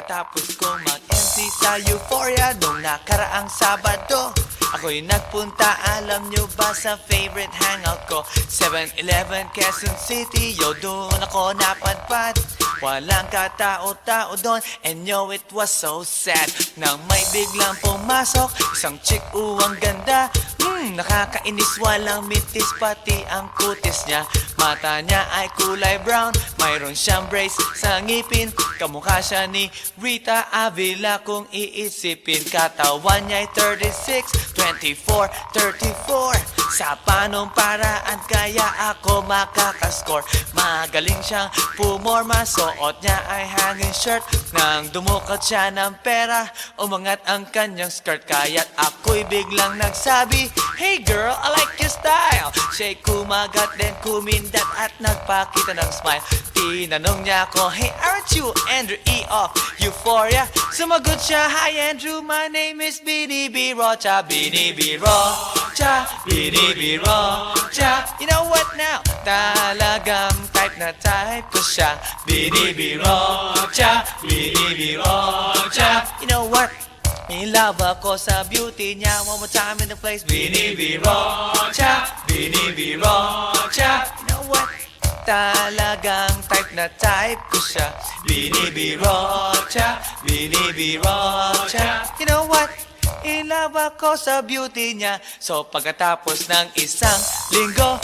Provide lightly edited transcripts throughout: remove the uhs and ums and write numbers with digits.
pagkatapos kong mag-MC sa Euphoria nung nakaraang Sabado. Ako'y nagpunta, alam nyo ba, sa favorite hangout ko, 7-Eleven, Quezon City. Yo, doon ako napadpad. Walang katao-tao doon, and yo, it was so sad nang may biglang pumasok isang chick, ang ganda. Nakakainis, walang mitis, pati ang kutis niya. Mata niya ay kulay brown, mayroon siyang brace sa ngipin. Kamukha siya ni Rita Avila kung iisipin. Katawan niya ay 36, 24, 34. Sa panong paraan kaya ako makakascore? Magaling siyang pumorma, suot niya ay hanging shirt. Nang dumukot siya ng pera, umangat ang kanyang skirt. Kaya't ako'y biglang nagsabi, "Hey girl, I like your style." Siya'y kumagat, then kumindat at nagpakita ng smile. Tinanong niya ako, "Hey, aren't you Andrew E. of Euphoria?" Sumagot siya, "Hi Andrew, my name is Bini B. Rocha." Bini B. Rocha, Bini B. Rocha. You know what now? Talagang type na type ko siya. Bini B. Rocha, Bini B. Rocha. You know what? In love ako sa beauty niya. One more time in the place. Bini B. Rocha, Bini B. Rocha. You know what? Talagang type na type ko siya. Bini B. Rocha, Bini B. Rocha. You know what? In love ako sa beauty niya. So pagkatapos ng isang linggo,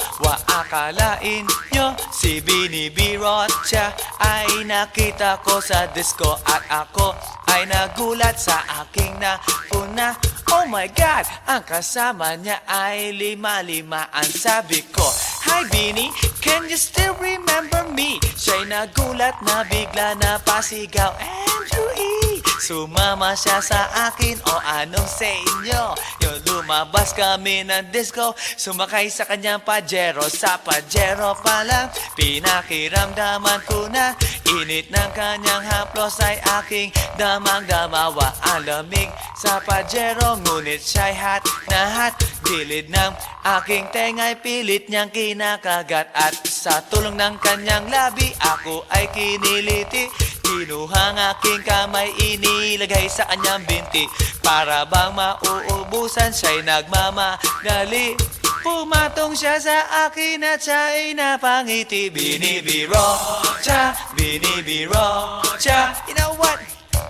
akalain nyo si Bini B. Rocha ay nakita ko sa disco. At ako ay nagulat sa aking napuna. Oh my God, ang kasama niya ay lima-limaan. Sabi ko, "Hi Bini, can you still remember me?" Siya'y nagulat na bigla na pasigaw, "Andrew E." Sumama siya sa akin, o anong sa inyo? Yung lumabas kami ng disco, sumakay sa kanyang Pajero. Sa Pajero pa lang, pinakiramdaman ko na init ng kanyang haplos ay aking damang-damawa. Ang lamig sa Pajero, ngunit siya'y hot na hot. Gilid ng aking tenga'y pilit niyang kinakagat. At sa tulong ng kanyang labi, ako ay kiniliti. Kinuha ang aking kamay, inilagay sa kanyang binti. Para bang mauubusan, siya'y nagmamagali. Pumatong siya sa akin at siya'y napangiti. Bini B. Rocha, Bini B. Rocha. You know what?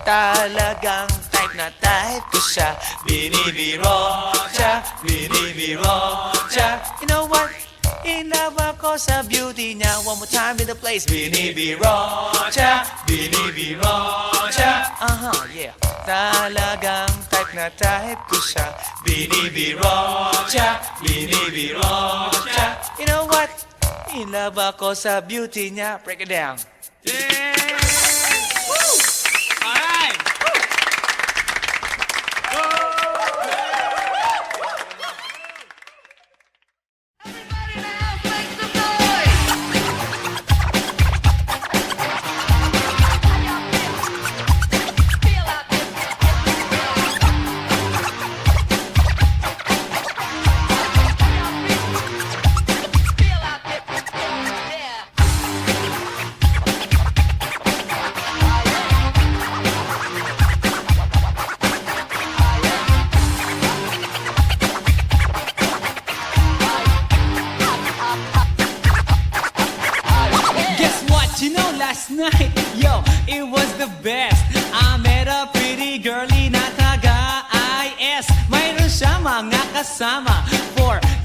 Talagang type na type ko siya. Bini B. Rocha, Bini B. Rocha. You know what? In love ako sa beauty niya. One more time in the place. Bini B. Rocha, Bini B. Rocha. Yeah. Talagang type na type ko siya. Bini B. Rocha, Bini B. Rocha. You know what? In love ako sa beauty niya. Break it down. Yeah! Woo! All right! Last night, yo, it was the best. I met a pretty girlie na taga-IS. Mayroon siya mga kasama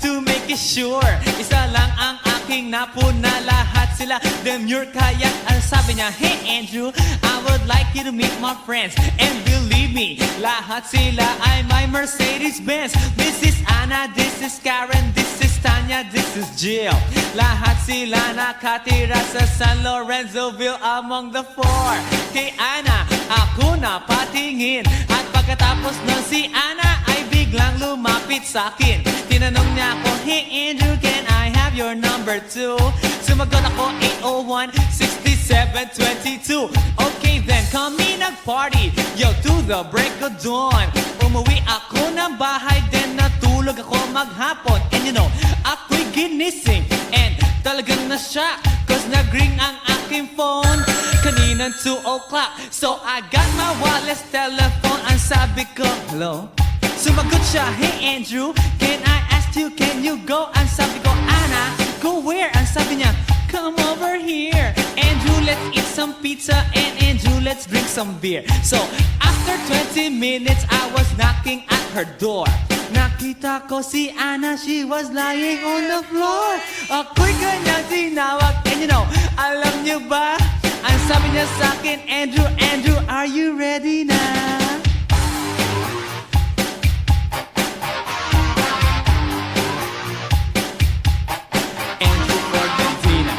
to make it sure. Isa lang ang aking napuna, lahat sila demure. Kaya ang sabi niya, "Hey Andrew, I would like you to meet my friends." And believe me, lahat sila ay my Mercedes-Benz. This is Anna, this is Karen, this is Tanya, this is Jill. Lahat sila nakatira sa San Lorenzoville among the four. Kay Anna, ako na patingin. At pagkatapos ng si Anna ay biglang lumapit sa akin. Tinanong niya ako, "Hey Andrew, can I have your number too?" Sumagot ako, 801-6722. Okay then, kami nag-party, yo, to the break of dawn. Umuwi ako ng bahay, then natulog ako maghapon. And you know, ako'y ginising, and talagang na-shock, cause nag-ring ang aking phone. kaninang 2 o'clock. So I got my wireless telephone. Ang sabi ko, hello? Sumagot siya, hey Andrew, can I ask you, can you go? Ang sabi ko, Anna, go where? Ang sabi niya, come over here. Andrew, let's eat some pizza. And Andrew, let's drink some beer. So after 20 minutes, I was knocking at her door. Nakita ko si Anna, she was lying on the floor. Ako'y kanyang tinawag. And you know, alam niyo ba? Ang sabi niya sa akin, Andrew, Andrew, are you ready na? Andrew Ford Medina.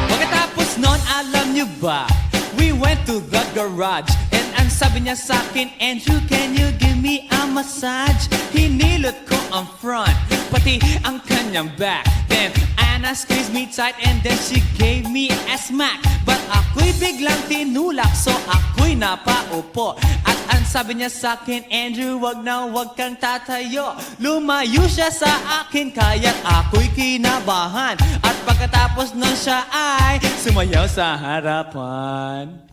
Pagkatapos nun, alam niyo ba? We went to the garage. And ang sabi niya sa akin, Andrew, can you give me a massage? Hinilot ko ang front, pati ang kanyang back. Then Anna squeezed me tight and then she gave me a smack. But ako'y biglang tinulak, so ako'y napaupo. At ang sabi niya sa akin, Andrew, wag na wag kang tatayo. Lumayo siya sa akin, kaya't ako'y kinabahan. At pagkatapos nun siya ay sumayaw sa harapan.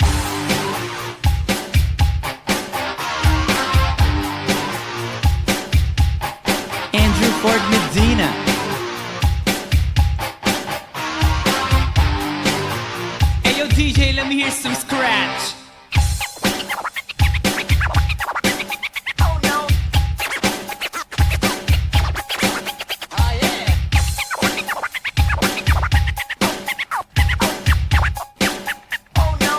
Andrew Ford Medina. Hey yo DJ, let me hear some scratch. Oh no. Oh yeah. Oh no.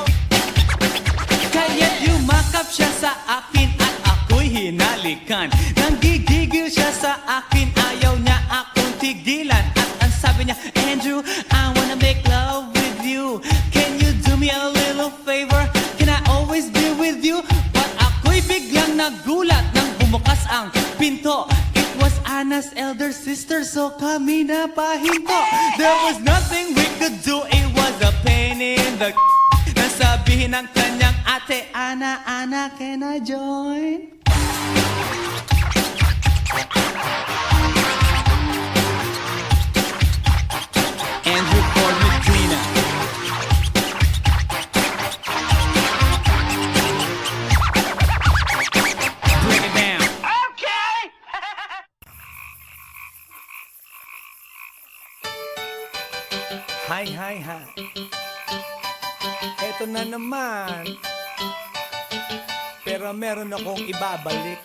Kaya't yumakap siya sa akin at ako'y hinalikan. Nanggigigil siya sa akin, ayaw niya akong tigilan. At ang sabi niya, Andrew, I wanna make love with you. Can you do me a little favor? Can I always be with you? But ako'y biglang nagulat nang bumukas ang pinto. It was Anna's elder sister, so kami na pahinto. There was nothing we could do, it was a pain in the nasabihin ng kanyang ate, Anna, Anna, can I join? Andrew Ford Medina. Bring it down. Okay. Hi, hi, hi. Eto na naman. Pero meron akong ibabalik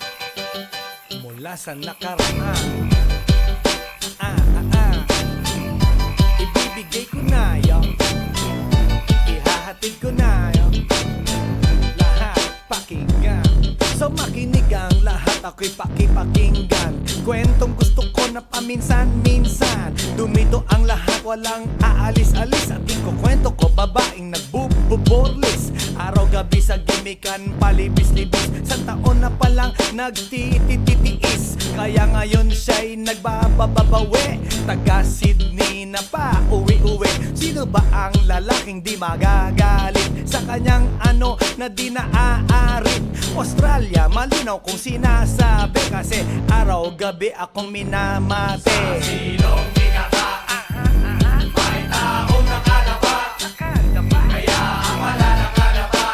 mula sa nakaraan. Ibibigay ko na yun. Ihahatid ko na yun. Lahat pakinggan. So makinig ang lahat, ako'y pakipakinggan. Kwentong gusto ko na paminsan-minsan. Dumito ang lahat, walang aalis-alis. At ikukwento ko, babaeng nagbububorlis. Araw-gabi sa gimikan, palibis-libis. Sa taon na palang nagtititiis. Kaya ngayon siya'y nagbababawi. Taga Sydney na pa, uwi-uwi. Sino ba ang lalaking di magagalit sa kanyang ano na di naaarit? Australia, malinaw kung sinasabi. Kasi araw-gabi akong minamate. Sa silong minaka, may taong nakalapa. Kaya ang wala nakalapa,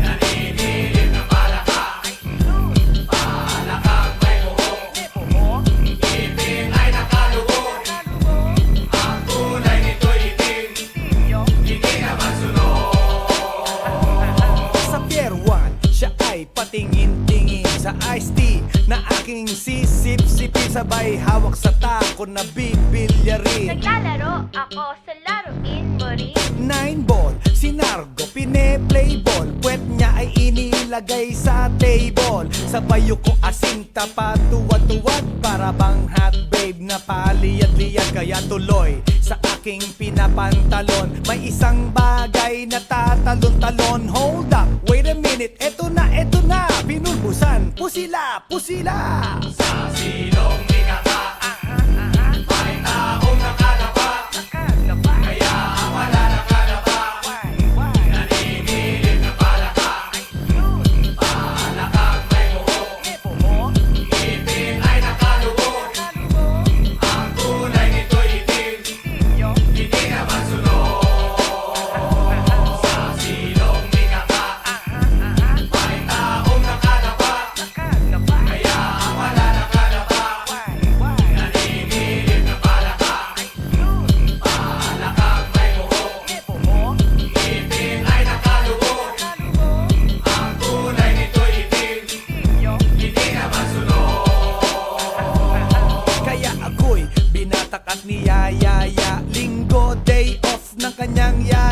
naninilig na palaka. Palakang may buhok, ipin ay nakalugog. Ang kulay nito'y itim, hindi naman sunog. Sa Pier 1, siya ay patingin-tingin sa iced tea na aking sisip-sipin. Sabay hawak sa tako na bibilyarin. Naglalaro ako sa laruin mo rin. 9-ball, si Nargo pine-playball. Puwet niya ay inilagay sa table. Sa bayo ko asing tapat, tuwad-tuwad. Para bang hot babe na paliyad-liyad. Kaya tuloy sa aking pinapantalon. May isang bagay na tatalon-talon. Hold up, wait a minute, eto na, pinulbusan, pusila, pusila. Sa silong minaka, may taong nakalapa. Kaya ang wala nakalapa, naninilig na palaka. Palakang may buhok, ipin ay nakalugog.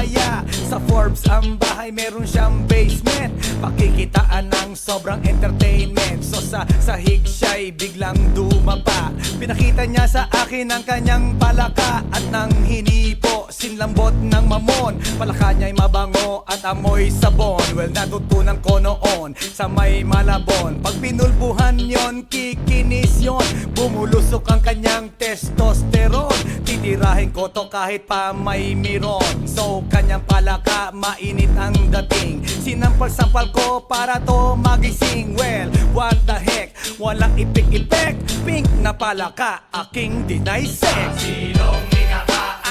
kaya sa Forbes ang bahay meron siyang basement. Pakikitaan ng sobrang entertainment. So sa sahig siya'y biglang dumapa. Pinakita niya sa akin ang kanyang palaka at nang hinipo, sinlambot ng mamon. Palaka niya'y mabango at amoy sabon. Well, natutunan ko noon sa may Malabon. Pag pinulbuhan yon, kikinis yon. Bumulusok ang kanyang testosterone. Titirahin ko to kahit pa may miron. So kanyang palaka, mainit ang dating. Sinampal-sampal ko para to magising. Well, what the heck, walang ipik-ipek. Pink na palaka, aking deny sex. Silong ikaka,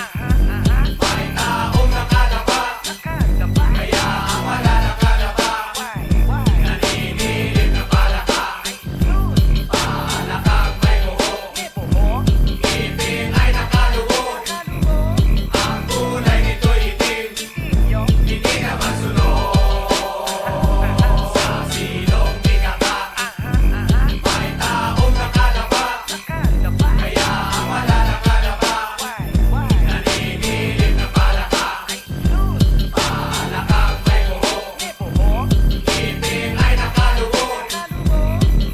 may taong nakalapa. Kaya ang wala nakalapa. Naninilip na palaka. Palakang may buho. Ipin ay nakalubog. Ang kulay nito'y itim. Hindi na masunod. Sa silong ikaka, may taong nakalapa. Kaya ang wala nakalapa. Naninilip na palaka. Palakang may buho. Ipin ay nakalubog.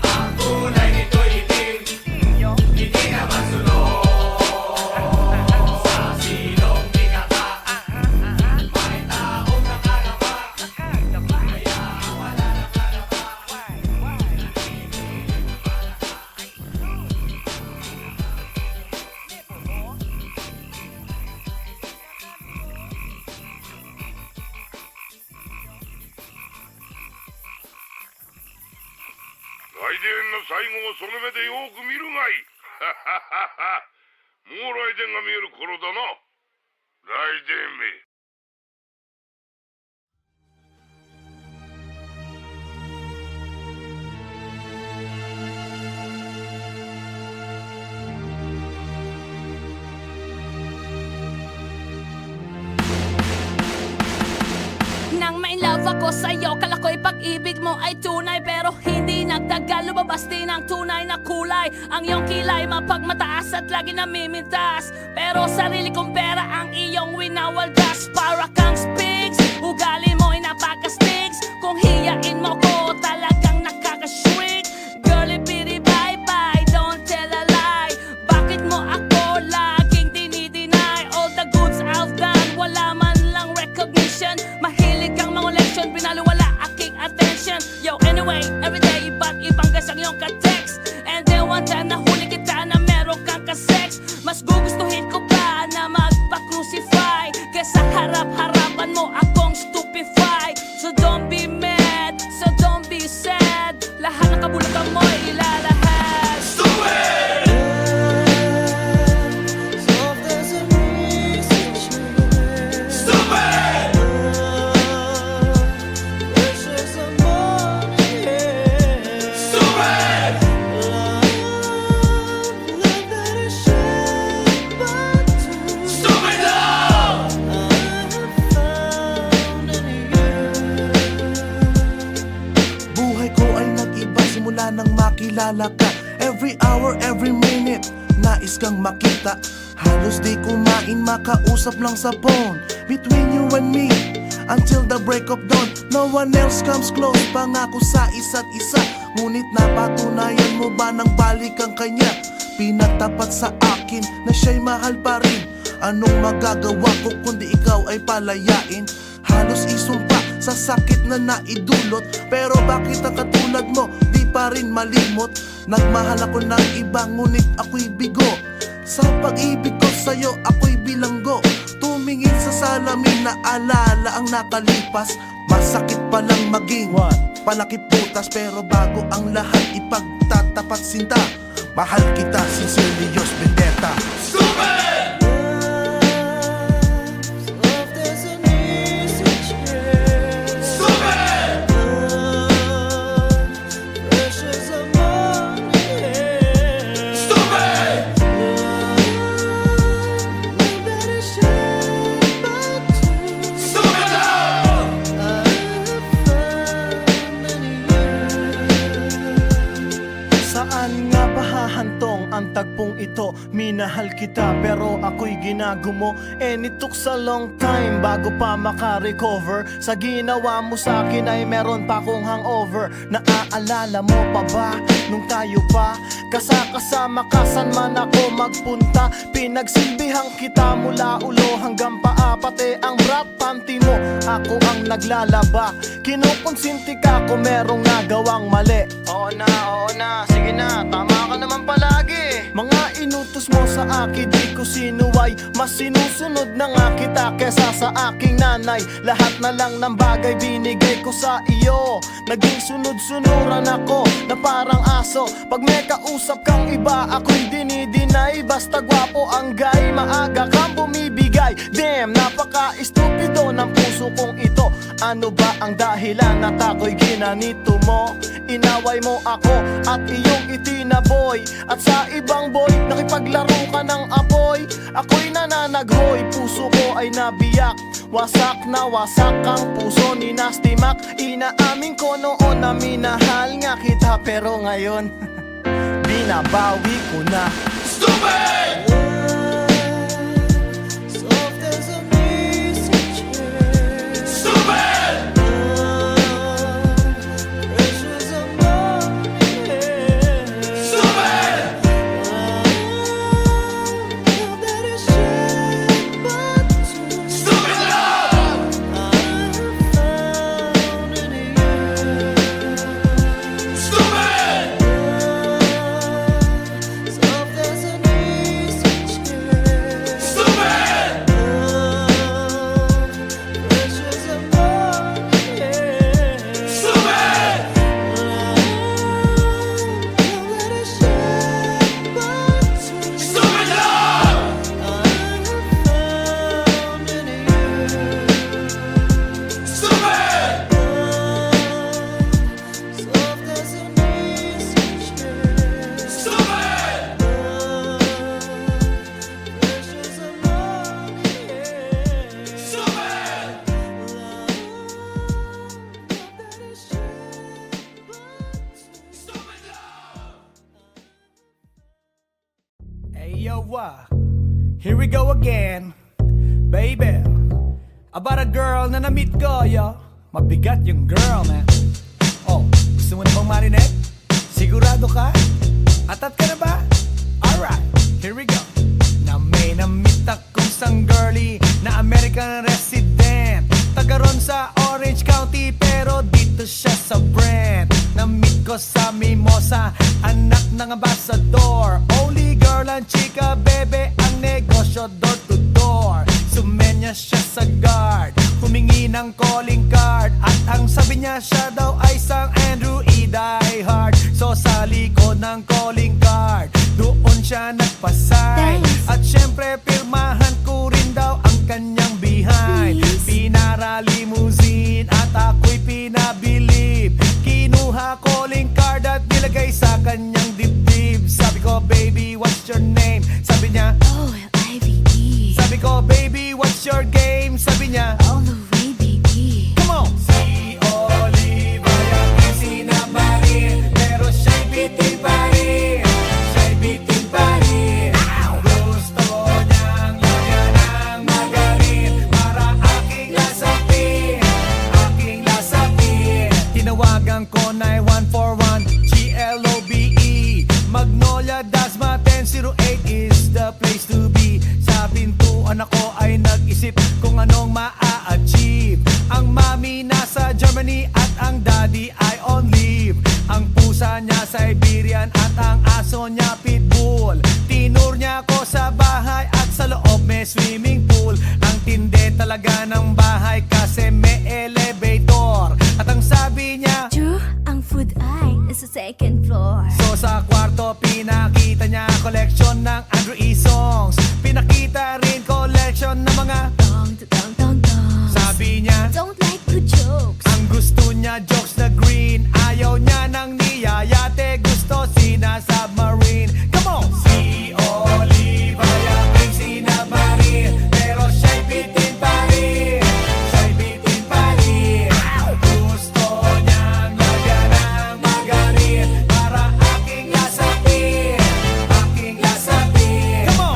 Ang kulay nito'y itim. Hindi na masunod. Sa silong ikaka, may taong nakalapa. Kaya ang wala nakalapa.外伝の最後をその目でよく見るがいい。もう雷電が見える頃だな。雷電め。Nang ma-inlove ako sa'yo, kala ko'y pag-ibig mo ay tunay. Pero hindi nagtagal, lumabas din ang tunay na kulay. Ang iyong kilay mapagmataas at lagi namimintas. Pero sarili kong pera ang iyong winawaldas. Para kang spigs, ugali mo'y napaka-stigs. Kung hiyain mo ko, talagang nakaka-shrink. Girlie bitty bye-bye, don't tell a lie. Bakit mo ako laging dinideny? All the goods I've done, wala man lang recognition. Mahilig kang mangoleksyon, binaliwala aking attention. Yo, anyway, everyday iba't ibang gas ang iyong ka-text. And then one time nahuli kita na meron kang ka-sex. Mas gugustuhin ko pa na magpa-crucify kesa harap-harapan mo akong stupefy. So don't be mad, so don't be sad. Lahat ng kabulukan mo'y ilalahad. Buhay ko ay nag-iba simula nang makilala ka. Every hour, every minute, nais kang makita. Halos di kumain, makausap lang sa phone. Between you and me, until the break of dawn. No one else comes close, pangako sa isa't isa. Ngunit napatunayan mo ba nang balik ang kanya? Pinatapat sa akin na siya'y mahal pa rin. Anong magagawa ko kundi ikaw ay palayain? Halos isumpa sa sakit na naidulot. Pero bakit ang katulad mo di pa rin malimot? Nagmahal ako ng iba ngunit ako'y bigo. Sa pag-ibig ko sa'yo ako'y bilanggo. Tumingin sa salamin na alala ang nakalipas. Masakit palang maging palakip butas. Pero bago ang lahat ipagtatapat sinta. Mahal kita, sincerely yours, Vendetta. Saan nga ba hahantong ang tagpong ito? Minahal kita pero ako'y ginago mo. And it took a long time bago pa makarecover. Sa ginawa mo sa akin ay meron pa akong hangover. Naaalala mo pa ba nung tayo pa kasama ka saan man ako magpunta? Pinagsilbihang kita mula ulo hanggang paa, pati ang bra panty mo ako ang naglalaba. Kinukonsinti ka kung merong nagawang mali. Oo na, sige na, tama ka naman palagi. Mga inutos mo sa akin di ko sinuway, mas sinusunod na nga kita kesa sa aking nanay. Lahat na lang ng bagay binigay ko sa iyo, naging sunod-sunuran ako na parang aso. Pag may kausap kang iba ako'y dinidinay, basta gwapo ang guy, maaga kang bumibigay. Damn, napaka-estupido ng puso kong ito. Ano ba ang dahilan at ako'y ginanito mo? Inaway mo ako at iyong itinaboy, at sa ibang boy nakipaglaro ka ng apoy. Ako'y nananaghoy, puso ko ay nabiyak. Wasak na wasak ang puso ni Nasty Mac. Inaamin ko noon na minahal nga kita, pero ngayon binabawi ko na. Stupid! Here we go again, baby. About a girl na na-meet ko, yo. Mabigat yung girl, man. Oh, gusto mo na bang marinig? Sigurado ka? Atat ka na ba? Alright, here we go. Na may na-meet akong isang girlie na American resident, taga ron sa Orange County, pero dito siya sa Brent. Na-meet ko sa Mimosa, anak ng ambassador. Only girl and chika, bebe, ang negosyo door to door. Sumenya siya sa guard, humingi ng calling card, at ang sabi niya siya daw ay isang Andrew E. Die Hard. So sa likod ng calling card, doon siya nagpasay. At syempre pirmahan ko rin daw ang kanyang behind. Pinara limousine at ako'y pinabilib. Kinuha calling card at nilagay sa kanyang dibdib. Sabi ko, baby, what's your name? Sabi niya, OLIVE. sabi ko, baby, what's your game? Sabi niya, All the way, baby. come on! Si Olive ay aking sinamarin, pero siya'y bitin pa rin. Siya'y bitin pa rin. Gusto niyang lagyan ng magarin para aking lasapin, aking lasapin. Tinawagan ko 9141 GLOBE Magnolia Dasma 1008 is the place to be. Sa pintuan ako ay nag-isip kung anong maa-achieve. Ang mami nasa Germany at ang daddy ay on leave. Ang pusa niya Siberian at ang aso niya Pitbull. Tinur niya ako sa bahay at sa loob may swimming pool. Ang tindi talaga ng bahay kasi may elevator. At ang sabi niya, True, ang food ay nasa second floor. so sa kwarto pinakita niya collection ng Andrew E. songs. Pinakita rin collection ng mga Dong, dong, dong, dong. sabi niya. Don't like good jokes. Ang gusto niya jokes na green, ayaw niya ng niyayate, gusto sina-submarine. Come on! Si Olive ay aking sinamarin, pero siya'y bitin pa rin. Siya'y bitin pa rin. Gusto niyang lagyan ng magarin para aking lasapin, aking lasapin. Come on!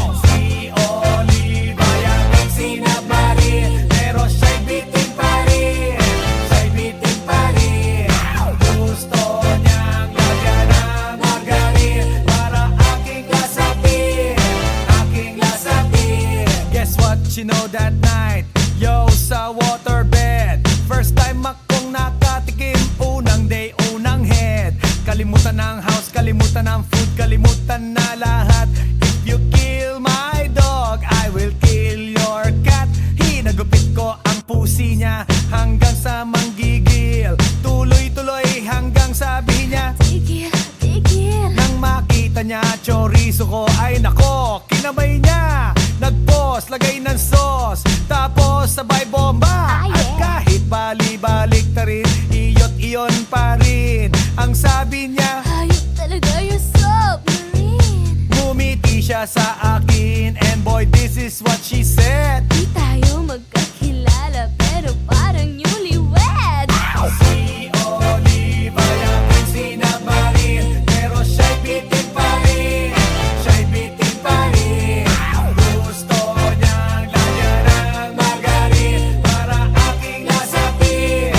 you know that night? Yo, sa waterbed, first time akong nakatikim. Unang day, unang head. Kalimutan ng house, kalimutan ng food, kalimutan na lahat. If you kill my dog, I will kill your cat. Hinagupit ko ang pusi niya hanggang sa manggigil. Tuloy-tuloy hanggang sabi niya, Tigil, tigil. nang makita niya chorizo ko, ay nako, kinamay niya. Nagpos, lagay ng sauce, tapos sabay bomba. Ah, At yeah. kahit bali-balik ta rin, iyot iyon pa rin. Ang sabi niya, Hayop talaga yung submarine. ngumiti siya sa akin, and boy, this is what she said. Di tayo magkakilala pero parang newlywed. Si Oliva yung sinamarin, pero siya'y bitin pa rin. Siya'y bitin pa rin. Gusto niyang lagyan ng margarin para aking lasapin,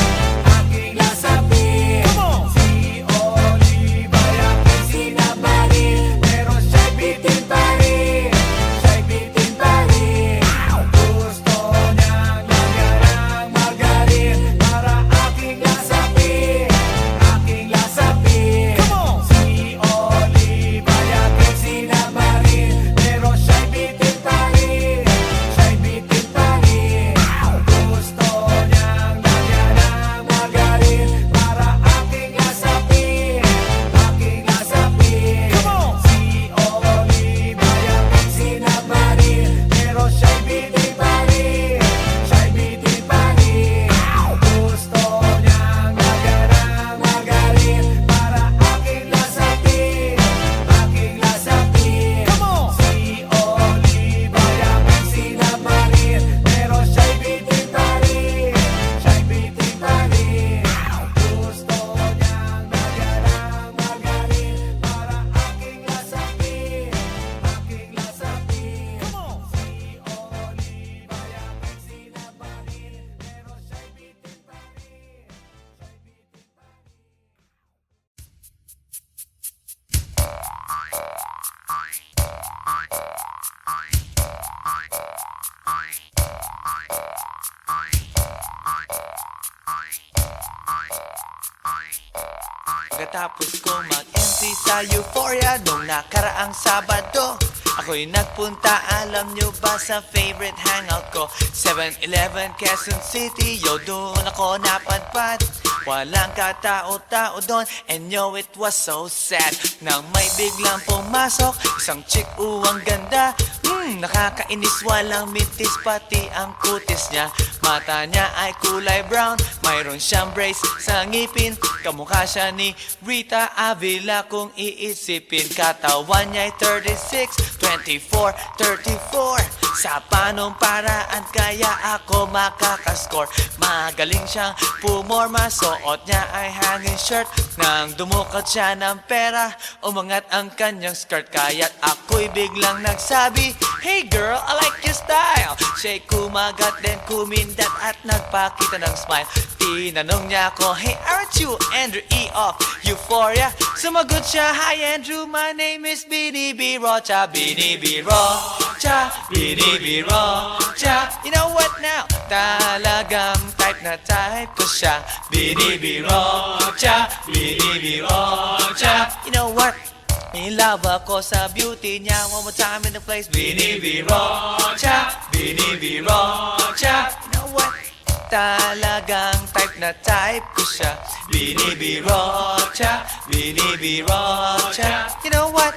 aking lasapin. Si Oliva yung sinamarin, pero siya'y bitin pa rin. Siya'y bitin pa rin. Gusto niyang lagyan ng margarin para aking lasapin, aking lasapin. Si Oliva yung sinamarin, pero siya'y bitin pa rin. Siya'y bitin pa rin. Gusto niyang lagyan ng margarin para aking lasapin, aking lasapin. Si Oliva yung sinamarin, pero siya'y bitin pa rin. Siya'y bitin pa rin. Gusto niyang lagyan ng margarin para aking lasapin, aking lasapin. Si Oliva yung sinamarin, pero siya'y bitin pa rin. Siya'y bitin pa rin. Gusto niyang lagyan ng margarin para aking lasapin, aking lasapin. Si Oliva yung sinamarin, pero siya'y bitin pa rin. Pagkatapos ko mag-MC sa Euphoria nung nakaraang Sabado, ako'y nagpunta, alam nyo ba, sa favorite hangout ko, 7-Eleven, Quezon City. Yo, doon ako napadpad, walang katao-tao doon, and yo, it was so sad nang may biglang pumasok isang chick, ang ganda. Nakakainis, walang mintis, pati ang kutis niya. Mata niya ay kulay brown, mayroon siyang brace sa ngipin. Kamukha siya ni Rita Avila kung iisipin. Katawan niya'y 36, 24, 34. Sa panong paraan kaya ako makakaskore. Magaling siyang pumorma, suot niya ay hanging shirt. Nang dumukat siya ng pera, umangat ang kanyang skirt. Kaya't ako'y biglang nagsabi, hey girl, I like your style. Siya'y kumagat, then kumindat at nagpakita ng smile. Tinanong niya ako, hey, aren't you Andrew E. of Euphoria? Sumagot siya, hi Andrew, my name is Bini B. Rocha. Bini B. Rocha, Bini B. Rocha. You know what now? Talagang type na type ko siya. Bini B. Rocha, Bini B. Rocha. You know what? In love ako sa beauty niya. One more time in the place. Bini B. Rocha, Bini B. Rocha. You know what? Talagang type na type ko siya. Bini B. Rocha, Bini B. Rocha. You know what?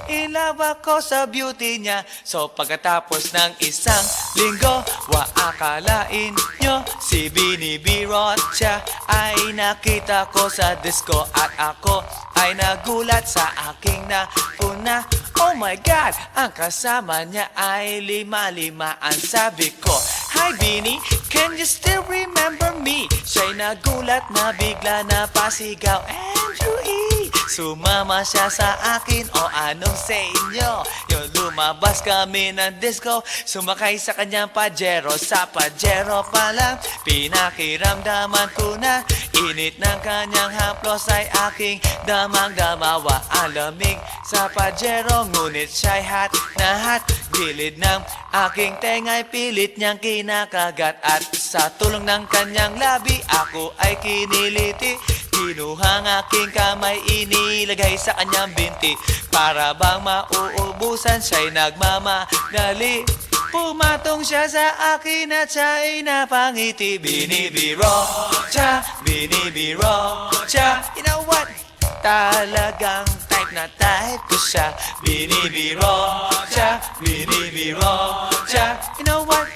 In love ako sa beauty niya. So pagkatapos ng isang linggo, akalain nyo si Bini B. Rocha ay nakita ko sa disco. At ako ay nagulat sa aking napuna. Oh my God, ang kasama niya ay lima-limaan. Sabi ko, hi Bini, can you still remember me? Siya'y nagulat na bigla na pasigaw, Andrew E. Sumama siya sa akin o anong sa inyo? Yung lumabas kami ng disco, sumakay sa kanyang Pajero. Sa Pajero pa lang, pinakiramdaman ko na init ng kanyang haplos ay aking damang-damawa. Ang lamig sa Pajero, ngunit siya'y hot na hot. Gilid ng aking tenga'y pilit niyang kinakagat. At sa tulong ng kanyang labi, ako ay kiniliti. Kinuha ang aking kamay, inilagay sa kanyang binti. Para bang mauubusan, siya'y nagmamadali. Pumatong siya sa akin at siya'y napangiti. Binibiro siya, binibiro siya. You know what? Talagang type na type ko siya. Binibiro siya, binibiro siya. You know what?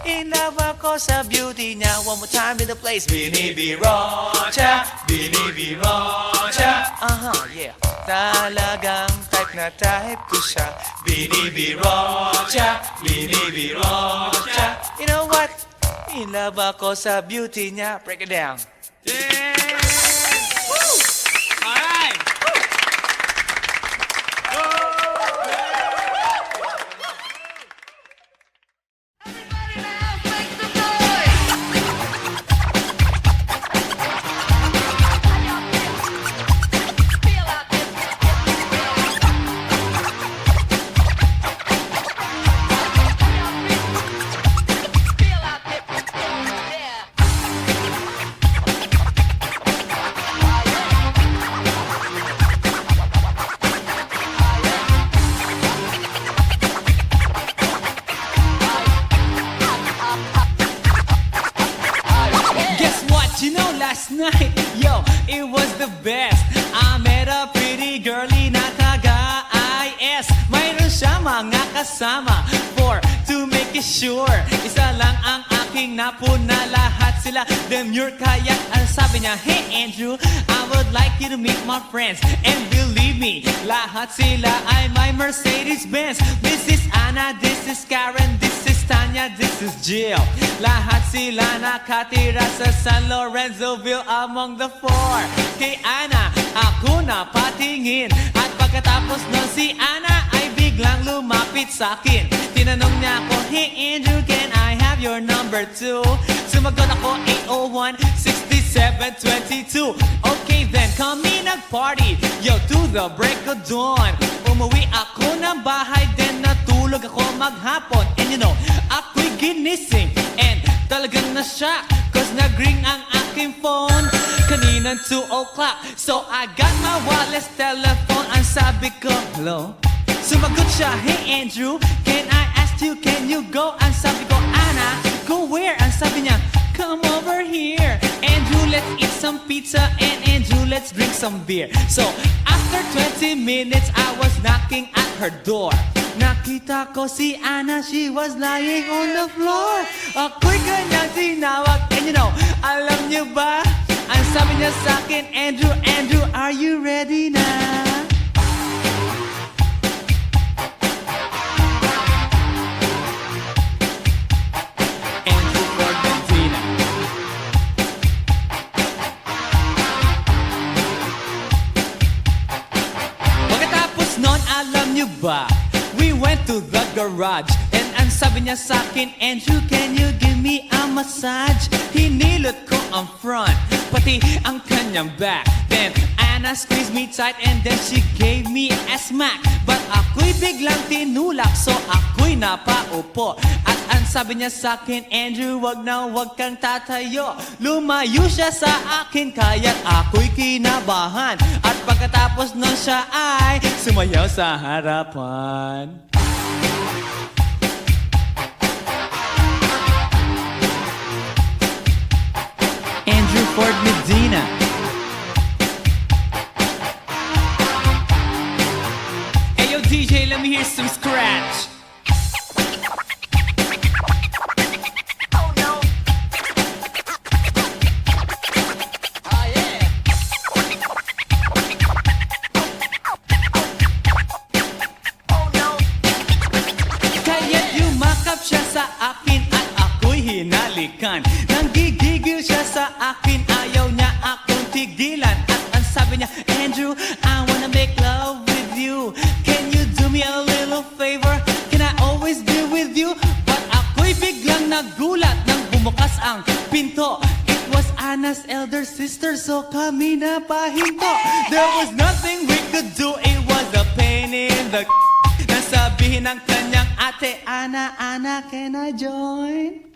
In love ako sa beauty niya. One more time in the place. Binibiro siya, binibiro siya. Yeah. Talagang type na type ko siya. Binibiro siya, binibiro siya. You know what? In love ako sa beauty niya. Break it down. Alright! Guess what? You know, last night, yo, it was the best. I met a pretty girlie na taga-IS. Mayroon siya mga kasama to make it sure. Isa lang ang aking napuna, lahat sila demure. Kaya ang sabi niya, hey Andrew, I would like you to meet my friends. And believe me, lahat sila ay my Mercedes-Benz. This is Anna, this is Karen, this is Tanya, this is Jill. Lahat sila nakatira sa San Lorenzoville among the four. Kay Anna, ako na patingin. At pagkatapos nun si Anna ay biglang lumapit sa akin. Tinanong niya ako, hey Andrew, can I have your number too? Sumagot ako, 801-6722. Okay then, kami nag-party, yo, to the break of dawn. Umuwi ako ng bahay, then natulog ako maghapon. And you know, ako'y ginising, and talagang na-shock, cause nag-ring ang aking phone kaninang 2 o'clock. So I got my wireless telephone, ang sabi ko, hello? Sumagot siya, hey Andrew, can I ask you, can you go? Ang sabi ko, Anna, go where? Ang sabi niya, come over here. Andrew, let's eat some pizza, and Andrew, let's drink some beer. So after 20 minutes, I was knocking at her door. Nakita ko si Anna, she was lying on the floor. Ako'y kanyang tinawag, and you know, alam niyo ba? Ang sabi niya sa akin, Andrew, Andrew, are you ready na? Andrew for Medina. Pagkatapos nun, alam niyo ba? We went to the garage, and ang sabi niya sa akin, Andrew, can you give me a massage? Hinilot ko ang front, pati ang kanyang back. Then Anna squeezed me tight, and then she gave me a smack. But ako'y biglang tinulak, so ako'y napaupo. At ang sabi niya sa akin, Andrew, wag na wag kang tatayo. Lumayo siya sa akin, kaya't ako'y kinabahan. At pagkatapos nun siya ay sumayaw sa harapan. Andrew Ford Medina. Hey yo DJ, let me hear some scratch. Kaya't yumakap siya sa akin at ako'y hinalikan. Nanggigigil siya sa akin, ayaw niya akong matigilan. At ang sabi niya, Andrew, I wanna make love with you. Can you do me a little favor? Can I always be with you? But ako'y biglang nagulat nang bumukas ang pinto. It was Anna's elder sister, so kami na pahinto. There was nothing we could do, it was a pain in the nasabihin ng kanyang ate, Anna, Anna, can I join?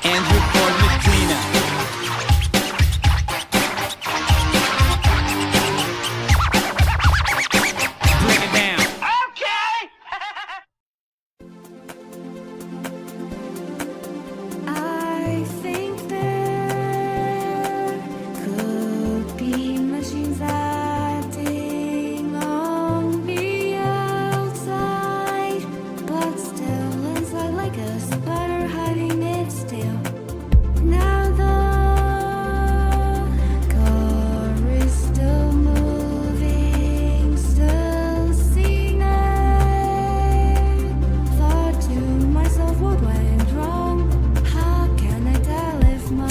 Andrew for Latina. Break it down. I think there could be machines acting on the outside, but still inside like a spider hiding its tail. Now the car is still moving, still seeing it. Thought to myself, what went wrong? How can I tell if my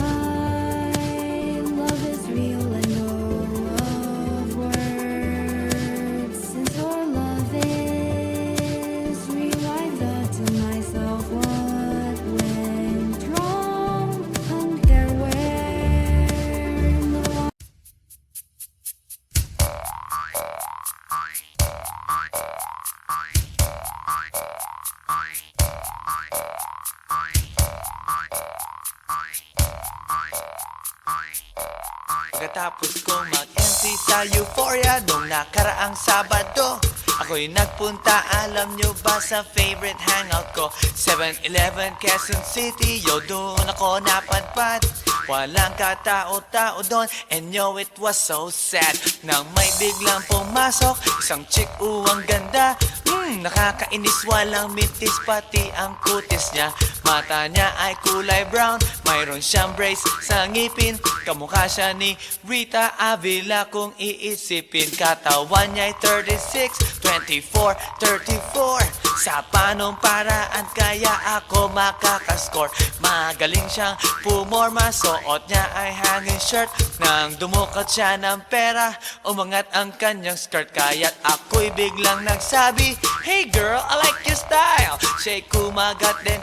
love is real and no of words? Since your love is real, I thought to myself, what went wrong? Underwear in the water. Pagkatapos kong mag-MC sa Euphoria nung nakaraang Sabado, ako'y nagpunta, alam nyo ba, sa favorite hangout ko, 7-Eleven, Quezon City. Yo, doon ako napadpad, walang katao-tao doon, and yo, it was so sad nang may biglang pumasok isang chick, ang ganda. Nakakainis, walang mintis, pati ang kutis niya. Mata niya ay kulay brown, mayroon siyang brace sa ngipin. Kamukha siya ni Rita Avila kung iisipin. Katawan niya ay 36, 24, 34. Sa panong paraan kaya ako makakascore. Magaling siyang pumorma, suot niya ay hanging shirt. Nang dumukat siya ng pera, umangat ang kanyang skirt. Kaya't ako'y biglang nagsabi, hey girl, I like your style. Siya'y kumagat din